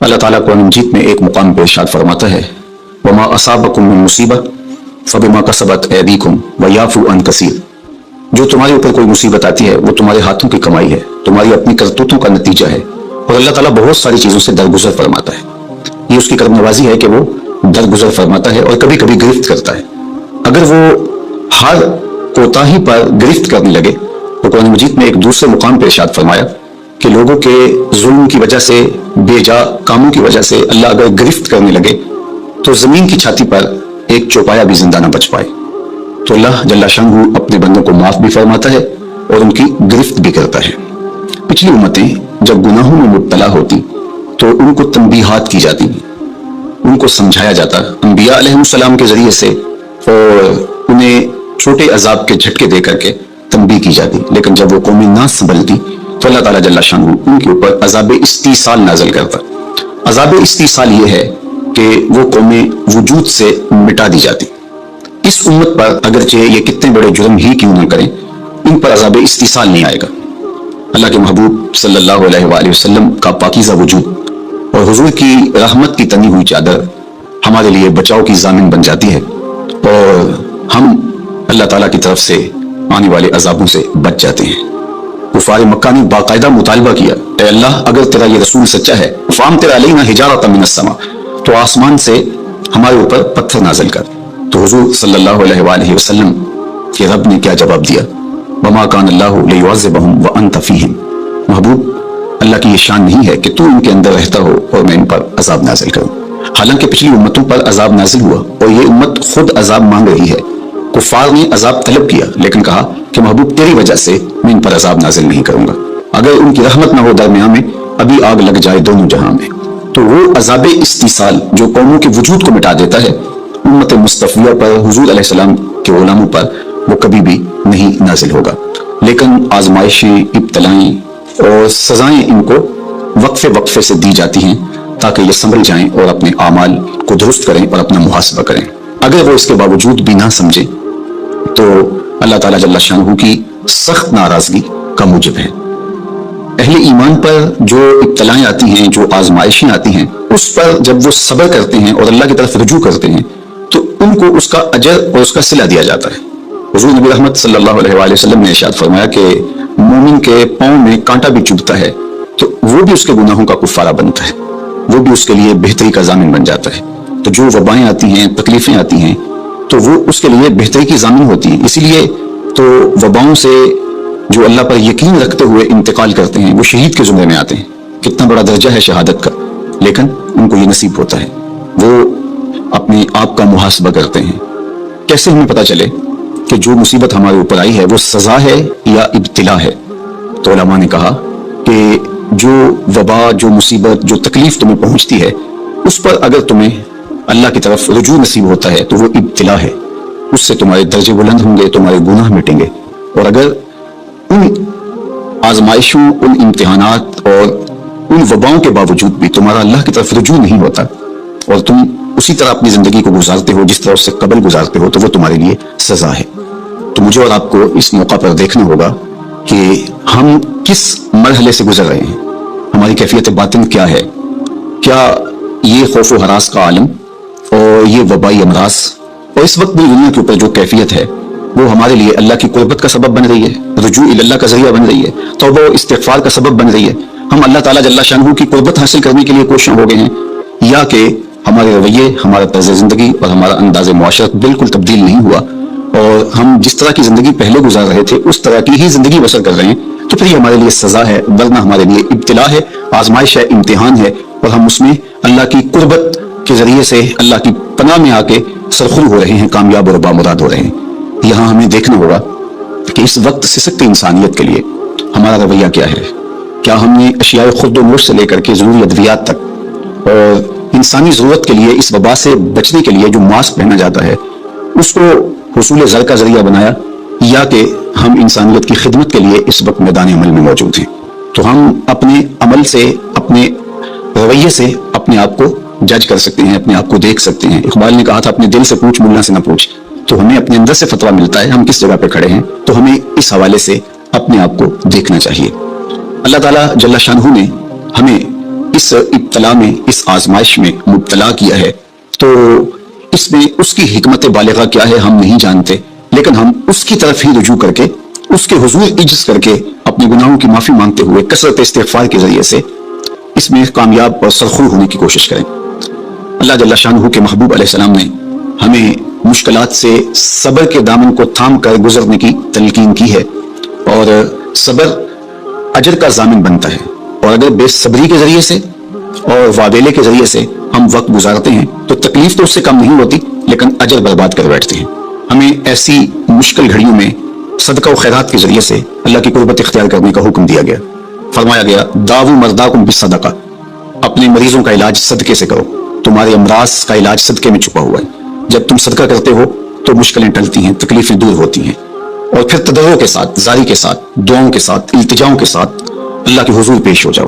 اللہ تعالیٰ قرآن مجید میں ایک مقام پہ ارشاد فرماتا ہے وما اصابکم من مصیبۃ فبما کسبت ایدیکم ویعفو عن کثیر، جو تمہارے اوپر کوئی مصیبت آتی ہے وہ تمہارے ہاتھوں کی کمائی ہے، تمہاری اپنی کرتوتوں کا نتیجہ ہے، اور اللہ تعالیٰ بہت ساری چیزوں سے درگزر فرماتا ہے۔ یہ اس کی کرم نوازی ہے کہ وہ درگزر فرماتا ہے اور کبھی کبھی گرفت کرتا ہے۔ اگر وہ ہر کوتاہی پر گرفت کرنے لگے تو قرآن مجید میں ایک دوسرے مقام پہ ارشاد فرمایا کہ لوگوں کے ظلم کی وجہ سے، بے جا کاموں کی وجہ سے اللہ اگر گرفت کرنے لگے تو زمین کی چھاتی پر ایک چوپایا بھی زندہ نہ بچ پائے۔ تو اللہ جل شانہ اپنے بندوں کو معاف بھی فرماتا ہے اور ان کی گرفت بھی کرتا ہے۔ پچھلی امتیں جب گناہوں میں مبتلا ہوتی تو ان کو تنبیہات کی جاتی، ان کو سمجھایا جاتا انبیاء علیہ السلام کے ذریعے سے، اور انہیں چھوٹے عذاب کے جھٹکے دے کر کے تنبیہ کی جاتی، لیکن جب وہ قومیں نہ سنبھلتی تو اللہ تعالیٰ جل شانہ ان کے اوپر عذاب استیصال نازل کرتا۔ عذاب استیصال یہ ہے کہ وہ قومیں وجود سے مٹا دی جاتی۔ اس امت پر اگرچہ یہ کتنے بڑے جرم ہی کیوں نہ کریں، ان پر عذاب استیصال نہیں آئے گا۔ اللہ کے محبوب صلی اللہ علیہ وآلہ وسلم کا پاکیزہ وجود اور حضور کی رحمت کی تنی ہوئی چادر ہمارے لیے بچاؤ کی ضامن بن جاتی ہے، اور ہم اللہ تعالیٰ کی طرف سے آنے والے عذابوں سے بچ جاتے ہیں۔ کفار مکہ نے باقاعدہ مطالبہ کیا، اے اللہ اگر تیرا یہ رسول سچا ہے فامطر علینا حجارۃ من السماء، تو آسمان سے ہمارے اوپر پتھر نازل کر۔ تو حضور صلی اللہ علیہ وآلہ وسلم کے رب نے کیا جواب دیا؟ وما کان اللہ لیعذبہم وانت فیہم، محبوب اللہ کی یہ شان نہیں ہے کہ تو ان کے اندر رہتا ہو اور میں ان پر عذاب نازل کروں۔ حالانکہ پچھلی امتوں پر عذاب نازل ہوا اور یہ امت خود عذاب مانگ رہی ہے۔ کفار نے عذاب طلب کیا لیکن کہا کہ محبوب تیری وجہ سے میں ان پر عذاب نازل نہیں کروں گا، اگر ان کی رحمت نہ ہو درمیان میں ابھی آگ لگ جائے دونوں جہاں میں۔ تو وہ عذاب استیصال جو قوموں کے وجود کو مٹا دیتا ہے، امت مصطفیہ پر، حضور علیہ السلام کے غلاموں پر وہ کبھی بھی نہیں نازل ہوگا، لیکن آزمائشیں، ابتلائیں اور سزائیں ان کو وقفے وقفے سے دی جاتی ہیں تاکہ یہ سنبھل جائیں اور اپنے اعمال کو درست کریں اور اپنا محاسبہ کریں۔ اگر وہ اس کے باوجود بھی نہ سمجھیں تو اللہ تعالیٰ جل شانہ کی سخت ناراضگی کا موجب ہے۔ اہل ایمان پر جو ابتلائیں آتی ہیں، جو آزمائشیں آتی ہیں، اس پر جب وہ صبر کرتے ہیں اور اللہ کی طرف رجوع کرتے ہیں تو ان کو اس کا اجر اور اس کا صلہ دیا جاتا ہے۔ حضور نبی رحمت صلی اللہ علیہ وآلہ وسلم نے ارشاد فرمایا کہ مومن کے پاؤں میں کانٹا بھی چبھتا ہے تو وہ بھی اس کے گناہوں کا کفارہ بنتا ہے، وہ بھی اس کے لیے بہتری کا ضامن بن جاتا ہے۔ تو جو وبائیں آتی ہیں، تکلیفیں آتی ہیں، تو وہ اس کے لیے بہتری کی ضامن ہوتی ہیں۔ اسی لیے تو وباؤں سے جو اللہ پر یقین رکھتے ہوئے انتقال کرتے ہیں وہ شہید کے زمرے میں آتے ہیں۔ کتنا بڑا درجہ ہے شہادت کا، لیکن ان کو یہ نصیب ہوتا ہے۔ وہ اپنے آپ کا محاسبہ کرتے ہیں۔ کیسے ہمیں پتہ چلے کہ جو مصیبت ہمارے اوپر آئی ہے وہ سزا ہے یا ابتلا ہے؟ تو علماء نے کہا کہ جو وبا، جو مصیبت، جو تکلیف تمہیں پہنچتی ہے اس پر اگر تمہیں اللہ کی طرف رجوع نصیب ہوتا ہے تو وہ ابتلا ہے، اس سے تمہارے درجے بلند ہوں گے، تمہارے گناہ مٹیں گے۔ اور اگر ان آزمائشوں، ان امتحانات اور ان وباؤں کے باوجود بھی تمہارا اللہ کی طرف رجوع نہیں ہوتا اور تم اسی طرح اپنی زندگی کو گزارتے ہو جس طرح اس سے قبل گزارتے ہو تو وہ تمہارے لیے سزا ہے۔ تو مجھے اور آپ کو اس موقع پر دیکھنا ہوگا کہ ہم کس مرحلے سے گزر رہے ہیں، ہماری کیفیت باطن کیا ہے۔ کیا یہ خوف و ہراس کا عالم اور یہ وبائی امراض اور اس وقت بھی دنیا کے اوپر جو کیفیت ہے وہ ہمارے لیے اللہ کی قربت کا سبب بن رہی ہے، رجوع اللہ کا ذریعہ بن رہی ہے، توبہ و استغفار کا سبب بن رہی ہے؟ ہم اللہ تعالیٰ جل شانہ کی قربت حاصل کرنے کے لیے کوشاں ہو گئے ہیں، یا کہ ہمارے رویے، ہمارا طرز زندگی اور ہمارا انداز معاشرت بالکل تبدیل نہیں ہوا اور ہم جس طرح کی زندگی پہلے گزار رہے تھے اس طرح کی ہی زندگی بسر کر رہے ہیں؟ تو پھر یہ ہمارے لیے سزا ہے، ورنہ ہمارے لیے ابتلا ہے، آزمائش ہے، امتحان ہے، اور ہم اس میں اللہ کی قربت کے ذریعے سے اللہ کی پناہ میں آ کے سرخرو ہو رہے ہیں، کامیاب اور بامراد ہو رہے ہیں۔ یہاں ہمیں دیکھنا ہوگا کہ اس وقت سسکتی انسانیت کے لیے ہمارا رویہ کیا ہے۔ کیا ہم نے اشیاء خرد و نوش سے لے کر کے ضروری ادویات تک اور انسانی ضرورت کے لیے اس وبا سے بچنے کے لیے جو ماسک پہنا جاتا ہے اس کو حصول زر کا ذریعہ بنایا، یا کہ ہم انسانیت کی خدمت کے لیے اس وقت میدان عمل میں موجود ہیں؟ تو ہم اپنے عمل سے، اپنے رویے سے اپنے آپ کو جج کر سکتے ہیں، اپنے آپ کو دیکھ سکتے ہیں۔ اقبال نے کہا تھا اپنے دل سے پوچھ، ملا سے نہ پوچھ۔ تو ہمیں اپنے اندر سے فتویٰ ملتا ہے ہم کس جگہ پہ کھڑے ہیں، تو ہمیں اس حوالے سے اپنے آپ کو دیکھنا چاہیے۔ اللہ تعالیٰ جل شانہ نے ہمیں اس ابتلا میں، اس آزمائش میں مبتلا کیا ہے، تو اس میں اس کی حکمت بالغہ کیا ہے ہم نہیں جانتے، لیکن ہم اس کی طرف ہی رجوع کر کے، اس کے حضور عجز کر کے، اپنے گناہوں کی معافی مانگتے ہوئے کثرت استغفار کے ذریعے سے اس میں کامیاب اور سرخرو ہونے کی کوشش کریں۔ اللہ جل شانہ کے محبوب علیہ السلام نے ہمیں مشکلات سے صبر کے دامن کو تھام کر گزرنے کی تلقین کی ہے، اور صبر اجر کا ضامن بنتا ہے، اور اگر بے صبری کے ذریعے سے اور وابیلے کے ذریعے سے ہم وقت گزارتے ہیں تو تکلیف تو اس سے کم نہیں ہوتی، لیکن اجر برباد کر بیٹھتے ہیں۔ ہمیں ایسی مشکل گھڑیوں میں صدقہ و خیرات کے ذریعے سے اللہ کی قربت اختیار کرنے کا حکم دیا گیا۔ فرمایا گیا داؤ مرداکم بالصدقہ، اپنے مریضوں کا علاج صدقے سے کرو، تمہارے امراض کا علاج صدقے میں چھپا ہوا ہے۔ جب تم صدقہ کرتے ہو تو مشکلیں ٹلتی ہیں، تکلیفیں دور ہوتی ہیں، اور پھر تضرع کے ساتھ، زاری کے ساتھ، دعاؤں کے ساتھ، التجاؤں کے ساتھ اللہ کے حضور پیش ہو جاؤ۔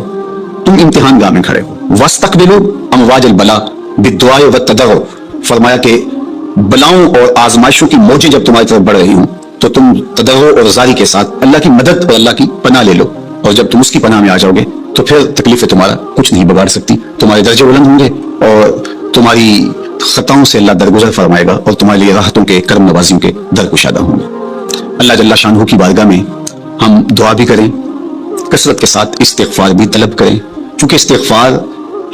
تم امتحان گاہ میں کھڑے ہو، واستقبلوا امواج البلاء بالدعاء والتضرع، فرمایا کہ بلاؤں اور آزمائشوں کی موجیں جب تمہاری طرف بڑھ رہی ہوں تو تم تضرع اور زاری کے ساتھ اللہ کی مدد اور اللہ کی پناہ لے لو، اور جب تم اس کی پناہ میں آ جاؤ گے تو پھر تکلیفیں تمہارا کچھ نہیں بگاڑ سکتی، تمہارے درجے بلند ہوں گے، اور تمہاری خطاؤں سے اللہ درگزر فرمائے گا، اور تمہارے لیے راحتوں کے، کرم نوازیوں کے در کشادہ ہوں گے۔ اللہ جل شانہ کی بارگاہ میں ہم دعا بھی کریں، کثرت کے ساتھ استغفار بھی طلب کریں، چونکہ استغفار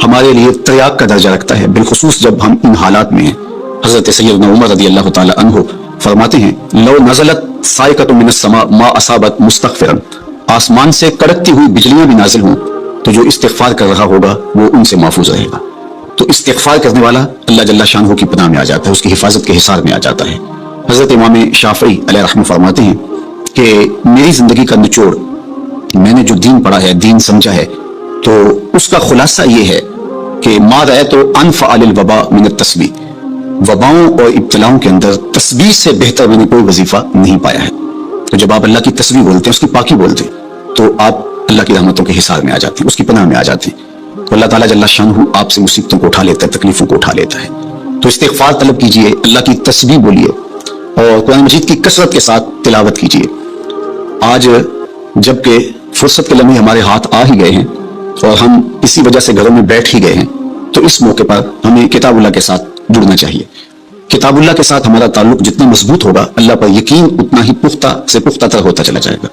ہمارے لیے تریاق کا درجہ رکھتا ہے، بالخصوص جب ہم ان حالات میں ہیں۔ حضرت سیدنا عمر رضی اللہ تعالی عنہ فرماتے ہیں لو نزلت صاعقۃ من السماء ما اصابت مستغفرا، آسمان سے کڑکتی ہوئی بجلیاں بھی نازل ہوں تو جو استغفار کر رہا ہوگا وہ ان سے محفوظ رہے گا۔ تو استغفار کرنے والا اللہ جل شانہ کی پناہ میں آ جاتا ہے، اس کی حفاظت کے حصار میں آ جاتا ہے۔ حضرت امام شافعی علیہ رحمہ فرماتے ہیں کہ میری زندگی کا نچوڑ، میں نے جو دین پڑھا ہے، دین سمجھا ہے، تو اس کا خلاصہ یہ ہے کہ ما رأیت انفع للوباء من التسبیح، وباؤں اور ابتلاؤں کے اندر تسبیح سے بہتر میں نے کوئی وظیفہ نہیں پایا ہے۔ تو جب آپ اللہ کی تسبیح بولتے ہیں، اس کی پاکی بولتے ہیں، تو آپ اللہ کی رحمتوں کے حصار میں آ جاتے ہیں، اس کی پناہ میں آ جاتے ہیں، تو اللہ تعالیٰ جل شانہ آپ سے مصیبتوں کو اٹھا لیتا ہے، تکلیفوں کو اٹھا لیتا ہے۔ تو استغفار طلب کیجئے، اللہ کی تسبیح بولیے، اور قرآن مجید کی کثرت کے ساتھ تلاوت کیجئے۔ آج جبکہ فرصت کے لمحے ہمارے ہاتھ آ ہی گئے ہیں اور ہم اسی وجہ سے گھروں میں بیٹھ ہی گئے ہیں، تو اس موقع پر ہمیں کتاب اللہ کے ساتھ جڑنا چاہیے۔ کتاب اللہ کے ساتھ ہمارا تعلق جتنا مضبوط ہوگا، اللہ پر یقین اتنا ہی پختہ سے پختہ تر ہوتا چلا جائے گا۔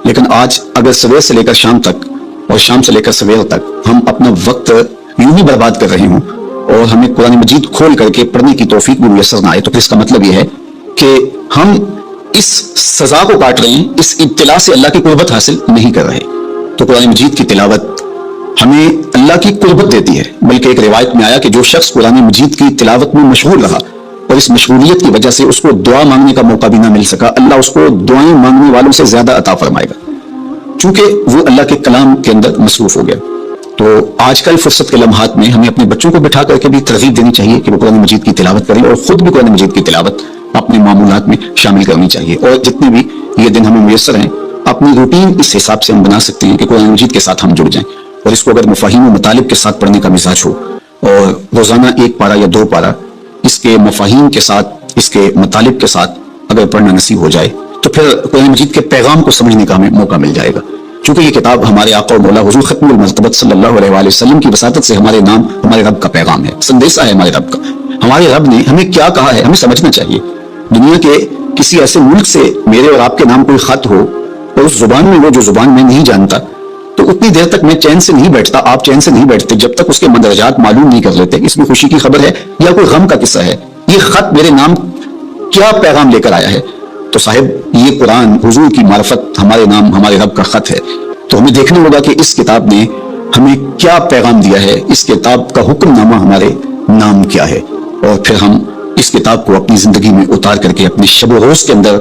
لیکن آج اگر سویر سے لے کر شام تک اور شام سے لے کر سویر تک ہم اپنا وقت یوں ہی برباد کر رہے ہوں اور ہمیں قرآن مجید کھول کر کے پڑھنے کی توفیق بھی میسر نہ آئے، تو پھر اس کا مطلب یہ ہے کہ ہم اس سزا کو کاٹ رہے ہیں، اس ابتلا سے اللہ کی قربت حاصل نہیں کر رہے۔ تو قرآن مجید کی تلاوت ہمیں اللہ کی قربت دیتی ہے، بلکہ ایک روایت میں آیا کہ جو شخص قرآن مجید کی تلاوت میں مشغول رہا اور اس مشغولیت کی وجہ سے اس کو دعا مانگنے کا موقع بھی نہ مل سکا، اللہ اس کو دعائیں مانگنے والوں سے زیادہ عطا فرمائے گا، چونکہ وہ اللہ کے کلام کے اندر مصروف ہو گیا۔ تو آج کل فرصت کے لمحات میں ہمیں اپنے بچوں کو بٹھا کر کے بھی ترغیب دینی چاہیے کہ وہ قرآن مجید کی تلاوت کریں، اور خود بھی قرآن مجید کی تلاوت اپنے معمولات میں شامل کرنی چاہیے۔ اور جتنے بھی یہ دن ہمیں میسر ہیں، اپنی روٹین اس حساب سے ہم بنا سکتے ہیں کہ قرآن مجید کے ساتھ ہم جڑ جائیں، اور اس کو اگر مفاہیم و مطالب کے ساتھ پڑھنے کا مزاج ہو، اور روزانہ 1 پارہ یا 2 پارہ اس کے مفاہیم کے ساتھ، اس کے مطالب کے ساتھ اگر پڑھنا نصیب ہو جائے، تو پھر قرآن مجید کے پیغام کو سمجھنے کا ہمیں موقع مل جائے گا۔ چونکہ یہ کتاب ہمارے آقا و مولا حضور ختم المرتبت صلی اللہ علیہ وآلہ وسلم کی وساطت سے ہمارے نام، ہمارے رب کا پیغام ہے، سندیسہ ہے ہمارے رب کا۔ ہمارے رب نے ہمیں کیا کہا ہے ہمیں سمجھنا چاہیے۔ دنیا کے کسی ایسے ملک سے میرے اور آپ کے نام کوئی خط ہو اور اس زبان میں وہ جو زبان میں نہیں جانتا، تو اتنی دیر تک میں چین سے نہیں بیٹھتا، آپ چین سے نہیں بیٹھتے جب تک اس کے مندرجات معلوم نہیں کر لیتے، اس میں خوشی کی خبر ہے یا کوئی غم کا قصہ ہے، یہ خط میرے نام کیا پیغام لے کر آیا ہے۔ تو صاحب یہ قرآن حضور کی معرفت، ہمارے نام، ہمارے رب کا خط ہے، تو ہمیں دیکھنا ہوگا کہ اس کتاب نے ہمیں کیا پیغام دیا ہے، اس کتاب کا حکم نامہ ہمارے نام کیا ہے، اور پھر ہم اس کتاب کو اپنی زندگی میں اتار کر کے اپنے شب و روز کے اندر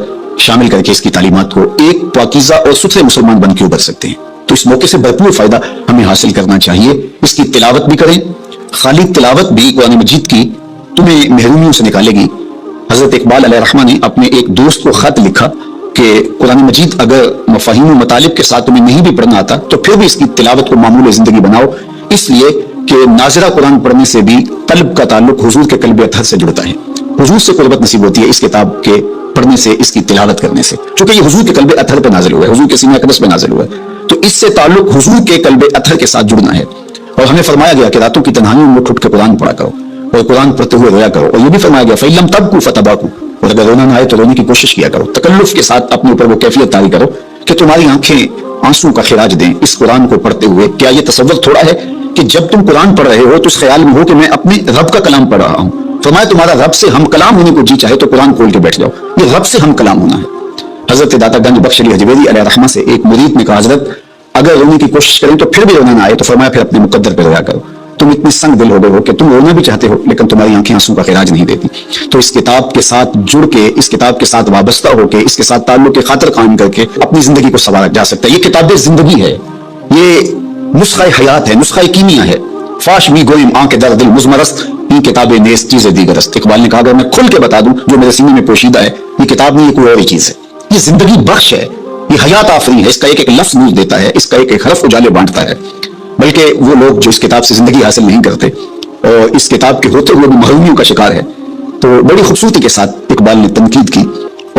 شامل کر کے اس کی تعلیمات کو ایک پاکیزہ اور ستھرے مسلمان بن کے ابھر سکتے ہیں۔ تو اس موقع سے بھرپور فائدہ ہمیں حاصل کرنا چاہیے، اس کی تلاوت بھی کریں۔ خالی تلاوت بھی قرآن مجید کی تمہیں محرومیوں سے نکالے گی۔ حضرت اقبال علیہ الرحمہ نے اپنے ایک دوست کو خط لکھا کہ قرآن مجید اگر مفاہیم و مطالب کے ساتھ تمہیں نہیں بھی پڑھنا آتا تو پھر بھی اس کی تلاوت کو معمول زندگی بناؤ، اس لیے کہ ناظرہ قرآن پڑھنے سے بھی قلب کا تعلق حضور کے قلب اطہر سے جڑتا ہے، حضور سے قربت نصیب ہوتی ہے اس کتاب کے پڑھنے سے، اس کی تلاوت کرنے سے، چونکہ یہ حضور کے قلب اطہر پہ نازل ہوا ہے، حضور کے سینہ اقدس پہ نازل ہوا ہے، تو اس سے تعلق حضور کے قلب اطہر کے ساتھ جڑنا ہے۔ اور ہمیں فرمایا گیا کہ راتوں کی تنہائیوں میں اٹھ کے قرآن پڑھا کرو اور قرآن پڑھتے ہوئے رویا کرو، اور یہ بھی فرمایا گیا فَإِن لَمْ تَبْكُوا فَتَبَاكُوا، اور اگر رونا نہ آئے تو رونے کی کوشش کیا کرو، تکلف کے ساتھ اپنے اوپر وہ کیفیت طاری کرو کہ تمہاری آنکھیں آنسو کا خراج دیں اس قرآن کو پڑھتے ہوئے۔ کیا یہ تصور تھوڑا ہے کہ جب تم قرآن پڑھ رہے ہو تو اس خیال میں ہو کہ میں اپنے رب کا کلام پڑھ رہا ہوں؟ فرمایا تمہارا رب سے ہم کلام ہونے کو جی چاہے تو قرآن کھول کے بیٹھ جاؤ، یہ رب سے ہم کلام ہونا ہے۔ حضرت داتا گنج بخش علی حجویری علیہ رحمہ سے ایک مرید نے کہا حضرت اگر رونے کی کوشش کریں تو پھر بھی رونا نہ آئے تو فرمایا پھر اپنے مقدر پہ رویا کرو، تم اتنے سنگ دل ہو گئے ہو کہ تم رونا بھی چاہتے ہو لیکن تمہاری آنکھیں آنسو کا خراج نہیں دیتی، تو اس کتاب کے ساتھ جڑ کے، اس کتاب کے ساتھ وابستہ ہو کے، اس کے ساتھ تعلق خاطر قائم کر کے اپنی زندگی کو سنوارا جا سکتا ہے۔ یہ کتاب زندگی ہے، یہ نسخہ حیات ہے، نسخہ کیمیا ہے۔ فاش می گوئم آنکھ در دل مزمرست، یہ کتاب نیز چیز دیگرست۔ اقبال نے کہا اگر میں کھل کے بتا دوں جو میرے سینے میں پوشیدہ ہے، یہ کتاب نہیں، یہ کوئی اور ہی چیز ہے، یہ زندگی بخش ہے، یہ حیات آفرین ہے، اس کا ایک ایک لفظ نور دیتا ہے، اس کا ایک ایک حرف اجالے بانٹتا ہے۔ بلکہ وہ لوگ جو اس کتاب سے زندگی حاصل نہیں کرتے اور اس کتاب کے ہوتے ہوئے بھی محرومیوں کا شکار ہے، تو بڑی خوبصورتی کے ساتھ اقبال نے تنقید کی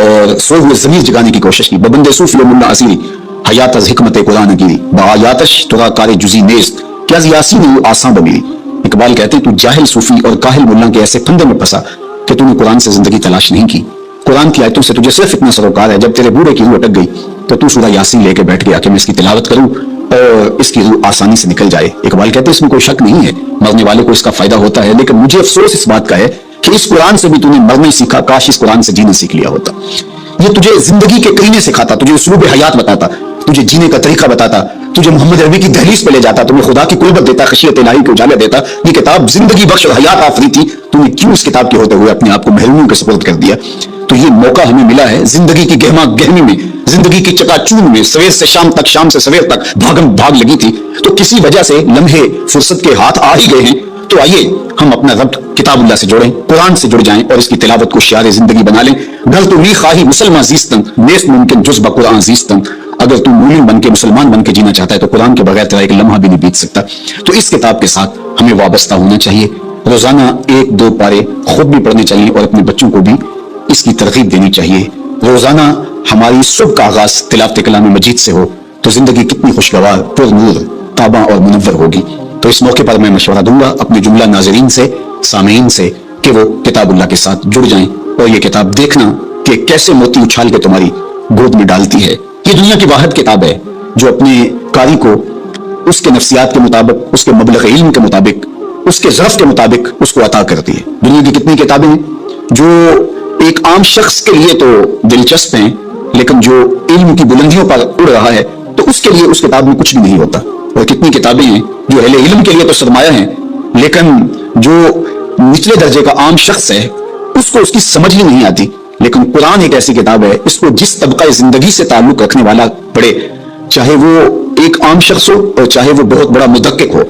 اور سوئے ہوئے ضمیر جگانے کی کوشش کی۔ ببند صوفی و ملا اسیری حیات از حکمت قرآن گیری بآیاتش ترا کار جزی نیست کیا یاسی نے آساں بمیری۔ اقبال کہتے ہیں تو جاہل صوفی اور کاہل ملا کے ایسے پھندے میں پھنسا کہ تو نے قرآن سے زندگی تلاش نہیں کی، قرآن کی آیتوں سے تجھے صرف اتنا سروکار ہے جب تیرے بوڑھے کی روح اٹک گئی تو سورہ یاسین لے کے بیٹھ گیا کہ میں اس کی تلاوت کروں اور اس کی روح آسانی سے نکل جائے۔ اقبال کہتے ہیں اس میں کوئی شک نہیں ہے، مرنے والے کو اس کا فائدہ ہوتا ہے، لیکن مجھے افسوس اس بات کا ہے کہ اس قرآن سے بھی تو نے مرنا ہی سیکھا، کاش اس قرآن سے جینا سیکھ لیا ہوتا۔ یہ تجھے زندگی کے کرینے سکھاتا، تجھے اسلوب حیات بتاتا، تجھے جینے کا طریقہ بتاتا، تجھے محمد عربی کی دہلیز پہ لے جاتا، تمہیں خدا کی قربت دیتا، خشیت الہی کو اجالہ دیتا۔ یہ کتاب زندگی بخش اور حیات آفری تھی، تو نے کیوں اس کتاب کے ہوتے ہوئے اپنے آپ کو محرومیوں کے سپرد کر دیا؟ تو یہ موقع ہمیں ملا ہے زندگی کی گہما گہمی میں، زندگی کی چکا چون میں، سویر سے شام تک، شام سے سویر تک بھاگم بھاگ لگی تھی، تو کسی وجہ سے لمحے فرصت کے ہاتھ آ ہی گئے ہیں، تو آئیے ہم اپنا ربط کتاب اللہ سے جوڑیں، قرآن سے جڑ جائیں اور اس کی تلاوت کو شعار زندگی بنا لیں۔ گھر تو می خواہی مسلمان زیستن نیست ممکن جز بقرآن زیستن، اگر تو مومن بن کے مسلمان بن کے جینا چاہتا ہے تو قرآن کے بغیر تیرا ایک لمحہ بھی نہیں بیت سکتا۔ تو اس کتاب کے ساتھ ہمیں وابستہ ہونا چاہیے، روزانہ 1-2 پارے خود بھی پڑھنے چاہیے اور اپنے بچوں کو بھی اس کی ترغیب دینی چاہیے۔ روزانہ ہماری صبح کا آغاز تلاوت کلام مجید سے ہو تو زندگی کتنی خوشگوار، پر نور، تاباں اور منور ہوگی۔ تو اس موقع پر میں مشورہ دوں گا اپنے جملہ ناظرین سے، سامعین سے، کہ وہ کتاب اللہ کے ساتھ جڑ جائیں اور یہ کتاب دیکھنا کہ کیسے موتی اچھال کے تمہاری گود میں ڈالتی ہے۔ یہ دنیا کی واحد کتاب ہے جو اپنے قاری کو اس کے نفسیات کے مطابق، اس کے مبلغ علم کے مطابق، اس کے ظرف کے مطابق اس کو عطا کرتی ہے۔ دنیا کی کتنی کتابیں ہیں جو ایک عام شخص کے لیے تو دلچسپ ہیں، لیکن جو علم کی بلندیوں پر اڑ رہا ہے تو اس کے لیے اس کتاب میں کچھ بھی نہیں ہوتا، اور کتنی کتابیں ہیں جو اہل علم کے لیے تو سرمایہ ہیں، لیکن جو نچلے درجے کا عام شخص ہے اس کو اس کی سمجھ ہی نہیں آتی۔ لیکن قرآن ایک ایسی کتاب ہے، اس کو جس طبقہ زندگی سے تعلق رکھنے والا پڑھے، چاہے وہ ایک عام شخص ہو اور چاہے وہ بہت بڑا مدقق ہو،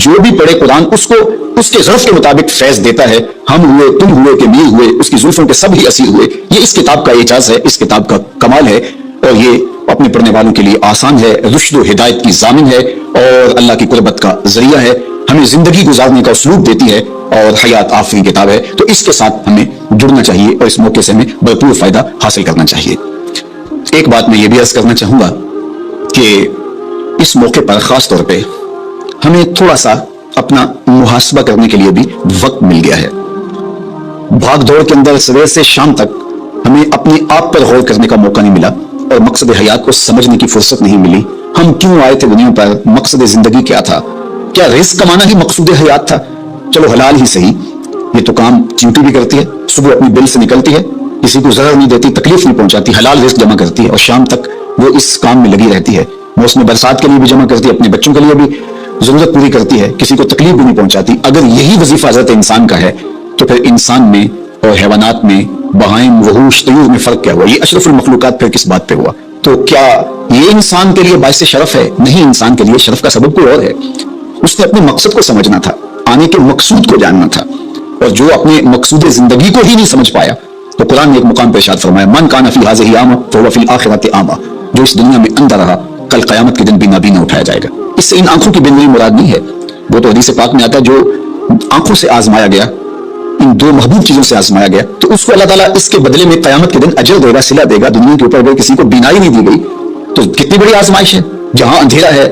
جو بھی پڑھے قرآن اس کو اس کے ظرف کے مطابق فیض دیتا ہے۔ ہم ہوئے، تم ہوئے کہ میر ہوئے، اس کی زلفوں کے سب ہی اسیر ہوئے، یہ اس کتاب کا اعجاز ہے، اس کتاب کا کمال ہے، اور یہ اپنے پڑھنے والوں کے لیے آسان ہے، رشد و ہدایت کی ضامن ہے اور اللہ کی قربت کا ذریعہ ہے، ہمیں زندگی گزارنے کا اسلوب دیتی ہے اور حیات آفری کتاب ہے۔ تو اس کے ساتھ ہمیں جڑنا چاہیے اور اس موقع سے ہمیں بھرپور فائدہ حاصل کرنا چاہیے۔ ایک بات میں یہ بھی عرض کرنا چاہوں گا کہ اس موقع پر خاص طور پہ ہمیں تھوڑا سا اپنا محاسبہ کرنے کے لیے بھی وقت مل گیا ہے۔ بھاگ دوڑ کے اندر صبح سے شام تک ہمیں اپنے آپ پر غور کرنے کا موقع نہیں ملا اور مقصد حیات کو سمجھنے کی فرصت نہیں ملی۔ ہم کیوں آئے تھے دنیا پر؟ مقصد زندگی کیا تھا؟ کیا رزق کمانا ہی مقصود حیات تھا؟ چلو حلال ہی صحیح، یہ تو کام چیونٹی بھی کرتی ہے، صبح اپنی بل سے نکلتی ہے، کسی کو ضرر نہیں دیتی، تکلیف نہیں پہنچاتی، حلال رزق جمع کرتی ہے اور شام تک وہ اس کام میں لگی رہتی ہے۔ موسم برسات کے لیے بھی جمع کرتی ہے، اپنے بچوں کے لیے بھی ضرورت پوری کرتی ہے، کسی کو تکلیف بھی نہیں پہنچاتی۔ اگر یہی وظیفہ حضرت انسان کا ہے تو پھر انسان میں اور حیوانات میں، بہائم، وحوش، طیور میں فرق کیا ہوا؟ یہ اشرف المخلوقات پھر کس بات پہ ہوا؟ تو کیا یہ انسان کے لیے باعث شرف ہے؟ نہیں، انسان کے لیے شرف کا سبب کوئی اور ہے۔ اس نے اپنے مقصد کو سمجھنا تھا، آنے کے مقصود کو جاننا تھا، اور جو اپنے مقصود زندگی کو ہی نہیں سمجھ پایا تو قرآن نے ایک مقام پہ ارشاد فرمایا من کان فی ھذہ اعمی فہو فی الآخرۃ اعمی، جو اس دنیا میں اندھا رہا کل قیامت کے دن بھی نابینا اٹھایا جائے گا۔ اس سے ان آنکھوں کی بینائی مراد نہیں ہے، وہ تو حدیث پاک میں آتا ہے جو آنکھوں سے آزمایا گیا، ان دو محبوب چیزوں سے آزمایا گیا، تو اس کو اللہ تعالیٰ اس کے بدلے میں قیامت کے دن اجر دے گا، صلہ دے گا۔ دنیا کے اوپر اگر کسی کو بینائی نہیں دی گئی تو کتنی بڑی آزمائش ہے، جہاں اندھیرا ہے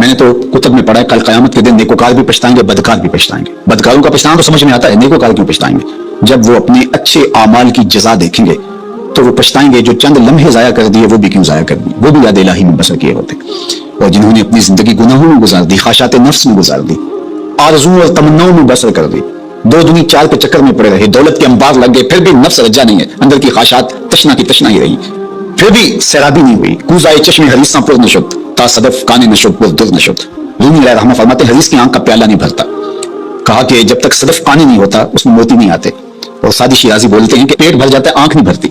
میں نے تو کتب میں پڑھا ہے کل قیامت کے دن نیکوکار بھی پچھتائیں گے، بدکار بھی پچھتائیں گے۔ بدکاروں کا پچھتانا تو سمجھ میں آتا ہے، نیکوکار کیوں پچھتائیں گے؟ جب وہ اپنے اچھے اعمال کی جزا دیکھیں گے تو وہ پچھتائیں گے، جو چند لمحے ضائع کر دیے وہ بھی کیوں ضائع کر دیے، وہ بھی یاد الہی میں بسر کیے ہوتے، اور جنہوں نے اپنی زندگی گناہوں میں گزار دی، خواہشات نفس میں گزار دی، آرزو اور تمناؤں میں بسر کر دی، دو دنی چار کے چکر میں پڑے رہے، دولت کے انبار لگ گئے، پھر بھی نفس رجا نہیں ہے، اندر کی خواہشات تشنا کی تشنا ہی رہی، پھر بھی سیرابی نہیں ہوئی۔ کوزائے چشم حریصاں پر نشد، تا صدف کانے نشد پر در نشد۔ رومی علیہ رحمہ فرماتے ہیں حریص کی آنکھ کا پیالہ نہیں بھرتا، کہا کہ جب تک صدف پانی نہیں ہوتا اس میں موتی نہیں آتے، اور سادی شیرازی بولتے ہیں کہ پیٹ بھر جاتا ہے آنکھ نہیں بھرتی۔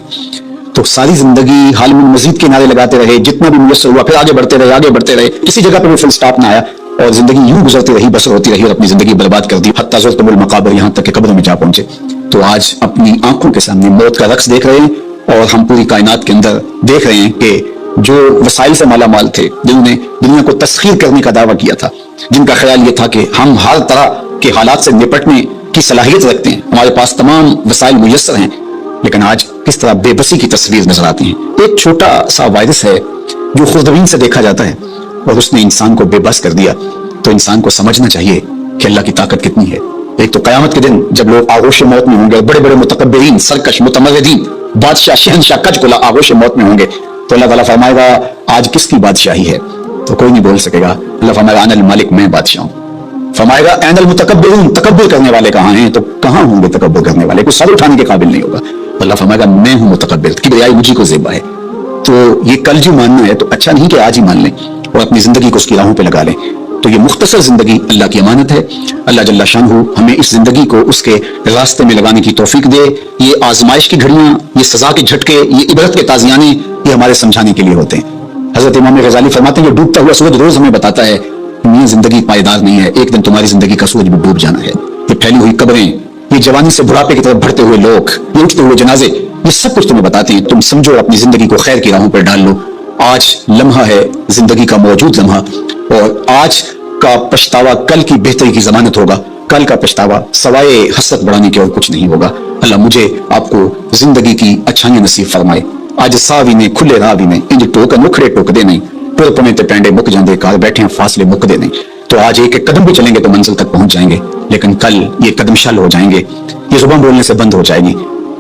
تو ساری زندگی حال میں مزید کے نعرے لگاتے رہے، جتنا بھی میسر ہوا، پھر آگے بڑھتے رہے، کسی جگہ پہ وہ فل سٹاپ نہ آیا، اور زندگی یوں گزرتی رہی، بسر ہوتی رہی، اور اپنی زندگی برباد کر دی، حتی زرتم المقابر، یہاں تک کہ قبروں میں جا پہنچے۔ تو آج اپنی آنکھوں کے سامنے موت کا رقص دیکھ رہے ہیں، اور ہم پوری کائنات کے اندر دیکھ رہے ہیں کہ جو وسائل سے مالا مال تھے، جنہوں نے دنیا کو تسخیر کرنے کا دعویٰ کیا تھا، جن کا خیال یہ تھا کہ ہم ہر طرح کے حالات سے نپٹنے کی صلاحیت رکھتے ہیں، ہمارے پاس تمام وسائل میسر ہیں، لیکن آج کس طرح بے بسی کی تصویر نظر آتی ہیں۔ ایک چھوٹا سا وائرس ہے جو خوردبین سے دیکھا جاتا ہے، اور اس نے انسان کو بے بس کر دیا۔ تو انسان کو سمجھنا چاہیے کہ اللہ کی طاقت کتنی ہے۔ ایک تو قیامت کے دن جب لوگ آغوش موت میں ہوں گے، بڑے بڑے متکبرین، سرکش، متمردین، بادشاہ، شہنشاہ، کج کلا آغوش موت میں ہوں گے، تو اللہ تعالیٰ فرمائے گا آج کس کی بادشاہی ہے؟ تو کوئی نہیں بول سکے گا۔ اللہ فرمائے گا انا المالک، میں بادشاہ ہوں۔ فرمائے گا این المتکبرون، تکبر کرنے والے کہاں ہیں؟ تو کہاں ہوں گے تکبر کرنے والے؟ کوئی سر اٹھانے کے قابل نہیں ہوگا۔ اللہ فرمائے گا میں ہوں متکبر، کبریائی مجھے کو زیبا ہے۔ تو یہ کل جو ماننا ہے تو اچھا نہیں کہ آج ہی مان لیں اور اپنی زندگی کو اس کی راہوں پہ لگا لیں۔ تو یہ مختصر زندگی اللہ کی امانت ہے۔ اللہ جل شانہ ہمیں اس زندگی کو اس کے راستے میں لگانے کی توفیق دے۔ یہ آزمائش کی گھڑیاں، یہ سزا کے جھٹکے، یہ عبرت کے تازیانے، یہ ہمارے سمجھانے کے لیے ہوتے ہیں۔ حضرت امام غزالی فرماتے ہیں یہ ڈوبتا ہوا سورج روز ہمیں بتاتا ہے کہ زندگی پائیدار نہیں ہے، ایک دن تمہاری زندگی کا سورج بھی ڈوب جانا ہے۔ یہ پھیلی ہوئی قبریں، یہ جوانی سے بڑھاپے کی طرف بڑھتے ہوئے لوگ، یہ اٹھتے ہوئے جنازے، یہ سب کچھ تمہیں بتاتے ہیں۔ تم سمجھو، اپنی زندگی کو خیر کی راہوں پر ڈال لو۔ آج لمحہ ہے زندگی کا موجود لمحہ، اور آج کا پچھتاوا کل کی بہتری کی ضمانت ہوگا۔ کل کا پچھتاوا سوائے حسرت بڑھانے کے اور کچھ نہیں ہوگا۔ اللہ مجھے آپ کو زندگی کی اچھائیاں نصیب فرمائے۔ آج ساوی نے کھلے راوی نے انج ٹوک نکھڑے ٹوک دے نہیں، پور پنے تے پینڈے مک جاندے، کار بیٹھے ہیں فاصلے مک دے نہیں۔ تو آج ایک ایک قدم بھی چلیں گے تو منزل تک پہنچ جائیں گے، لیکن کل یہ قدم شل ہو جائیں گے، یہ زبان بولنے سے بند ہو جائے گی۔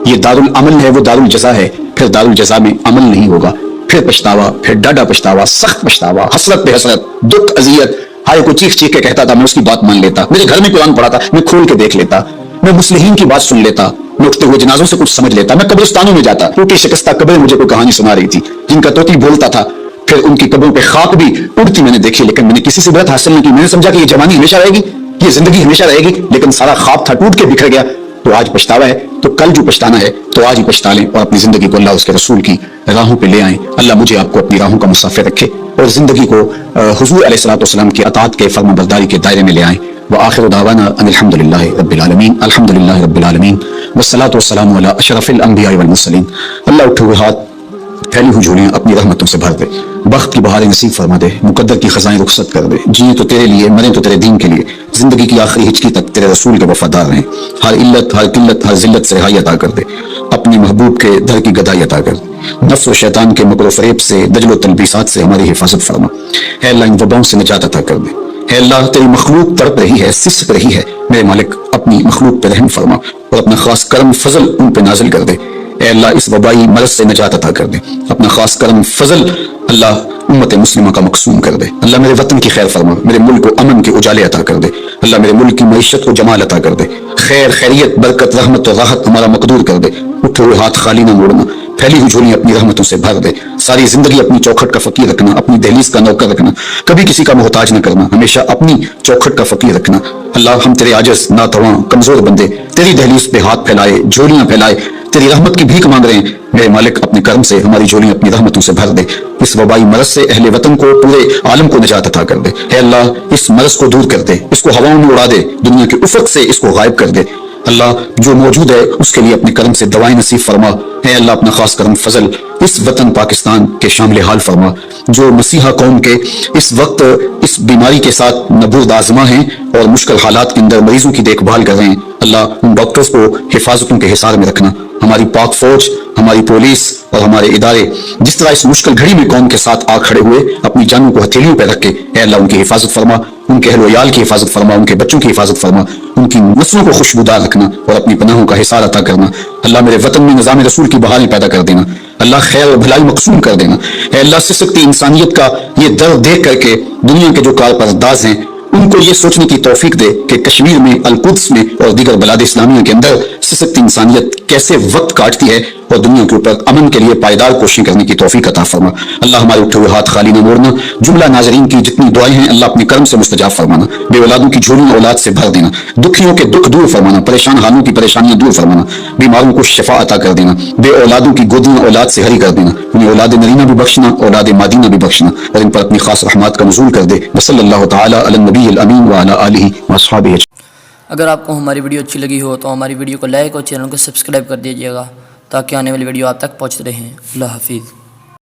یہ دارالعمل ہے، وہ دارالجزا ہے، پھر دارالجزا میں عمل نہیں ہوگا، پھر پچھتاوا، پھر ڈاڈا پچھتاوا، سخت پچھتاوا، حسرت پہ حسرت، دکھ، اذیت۔ ہائے کوئی چیخ چیخ کے کہتا تھا میں اس کی بات مان لیتا، میرے گھر میں قرآن پڑھا تھا میں کھول کے دیکھ لیتا، میں مصلحین کی بات سن لیتا، میں اٹھتے ہوئے جنازوں سے کچھ سمجھ لیتا، میں قبرستانوں میں جاتا، ٹوٹی شکستہ قبریں مجھے کوئی کہانی سنا رہی تھی جن کا طوطی بولتا تھا، پھر ان کی قبروں پہ خاک بھی اڑتی میں نے دیکھی، لیکن میں نے کسی سے عبرت حاصل نہیں کی۔ میں نے سمجھا کہ یہ جوانی ہمیشہ رہے گی، یہ زندگی ہمیشہ رہے گی، لیکن سارا خواب تھا ٹوٹ کے بکھر گیا۔ تو آج پچھتاوا ہے، تو کل جو پچھتانا ہے تو آج ہی پچھتا لیں، اور اپنی زندگی کو اللہ اس کے رسول کی راہوں پہ لے آئیں۔ اللہ مجھے آپ کو اپنی راہوں کا مسافر رکھے، اور زندگی کو حضور علیہ الصلوۃ والسلام کی اطاعت کے فرما برداری کے دائرے میں لے آئیں۔ وآخر دعوانا ان الحمد للہ رب العالمین، الحمد للہ رب العالمین، والصلاۃ والسلام علی اشرف الانبیاء والمرسلین۔ اللہ اٹھے ہوئے ہاتھ، پھیلی ہوئی جھولیاں اپنی رحمتوں سے بھر دے، بخت کی بہاریں نصیب فرما دے، مقدر کی خزائیں رخصت کر دے، جیئیں تو تیرے لیے، مریں تو تیرے دین کے لیے، زندگی کی آخری ہچکی تک تیرے رسول کے وفادار رہیں، ہر علت، ہر قلت، ہر ذلت سے رہائی عطا کر دے، اپنے محبوب کے در کی گدائی عطا کر دے، نفس و شیطان کے مکر و فریب سے، دجل و تلبیسات سے ہماری حفاظت فرما، اے اللہ ان وباؤں سے نجات عطا کر دے۔ اے اللہ تیری مخلوق تڑپ رہی ہے، سسک رہی ہے، میرے مالک اپنی مخلوق پہ رحم فرما، اور اپنا خاص کرم فضل ان پہ نازل کر دے۔ اے اللہ اس وبائی مرض سے نجات عطا کر دے، اپنا خاص کرم فضل اللہ امت مسلمہ کا مقسوم کر دے۔ اللہ میرے وطن کی خیر فرما، میرے ملک کو امن کے اجالے عطا کر دے۔ اللہ میرے ملک کی معیشت کو جمال عطا کر دے، خیر، خیریت، برکت، رحمت و راحت ہمارا مقدور کر دے۔ اٹھے ہوئے ہاتھ خالی نہ موڑنا، پھیلی ہوئی جھولیاں اپنی رحمتوں سے بھر دے، ساری زندگی اپنی چوکھٹ کا فقیر رکھنا، اپنی دہلیز کا نوکر رکھنا، کبھی کسی کا محتاج نہ کرنا، ہمیشہ اپنی چوکھٹ کا فقیر رکھنا۔ اللہ ہم تیرے عاجز، ناتواں، کمزور بندے تیری دہلیز پہ ہاتھ پھیلائے، جھولیاں پھیلائے تیری رحمت کی بھیک مانگ رہے ہیں، میرے مالک اپنے کرم سے ہماری جھولیاں اپنی رحمتوں سے بھر دے۔ اس وبائی مرض سے اہل وطن کو، پورے عالم کو نجات عطا کر دے۔ اے اللہ اس مرض کو دور کر دے، اس کو ہواؤں میں اڑا دے، دنیا کے افق سے اس کو غائب کر دے۔ اللہ جو موجود ہے اس کے لیے اپنے کرم سے دوائیں نصیب فرما۔ اے اللہ اپنا خاص کرم فضل اس وطن پاکستان کے شامل حال فرما، جو مسیحا قوم کے اس وقت اس بیماری کے ساتھ نبرد آزما ہیں اور مشکل حالات کے اندر مریضوں کی دیکھ بھال کر رہے ہیں، اللہ ان ڈاکٹرز کو حفاظتوں کے حصار میں رکھنا، ہماری پاک فوج، ہماری پولیس، اور ہمارے ادارے جس طرح اس مشکل گھڑی میں قوم کے ساتھ آ کھڑے ہوئے اپنی جانوں کو ہتھیلیوں پہ رکھ کے، اے اللہ ان کی حفاظت فرما، ان کے اہل و عیال کی حفاظت فرما، ان کے بچوں کی حفاظت فرما، ان کی نسلوں کو خوشبودار رکھنا اور اپنی پناہوں کا حصار عطا کرنا۔ اللہ میرے وطن میں نظام رسول کی بحالی پیدا کر دینا، اللہ خیر و بھلائی مقسوم کر دینا۔ اے اللہ سسکتی انسانیت کا یہ درد دیکھ کر کے دنیا کے جو کارپرداز ہیں ان کو یہ سوچنے کی توفیق دے کہ کشمیر میں، القدس میں اور دیگر بلاد اسلامیہ کے اندر سسکتی انسانیت کیسے وقت کاٹتی ہے، اور دنیا کے اوپر امن کے لیے پائیدار کوششیں کرنے کی توفیق عطا فرما۔ اللہ ہمارے اٹھے ہوئے ہاتھ خالی نہ موڑنا، جملہ ناظرین کی جتنی دعائیں ہیں اللہ اپنے کرم سے مستجاب فرمانا، بے اولادوں کی جھولیاں اولاد سے بھر دینا، دکھیوں کے دکھ دور فرمانا، پریشان حالوں کی پریشانیاں دور فرمانا، بیماروں کو شفا عطا کر دینا، بے اولادوں کی گودیاں اولاد سے ہری کر دینا، انہیں اولاد نرینہ بھی بخشنا، اولاد مادینہ بھی بخشنا، اور ان پر اپنی خاص رحمات کا نزول کر دے۔ وصلی اللہ تعالی علی النبی الامین وعلی آلہ واصحابہ۔ اگر آپ کو ہماری ویڈیو اچھی لگی ہو تو ہماری ویڈیو کو لائک اور چینل کو سبسکرائب کر دیجیے گا تاکہ آنے والی ویڈیو آپ تک پہنچتے رہیں۔ اللہ حافظ۔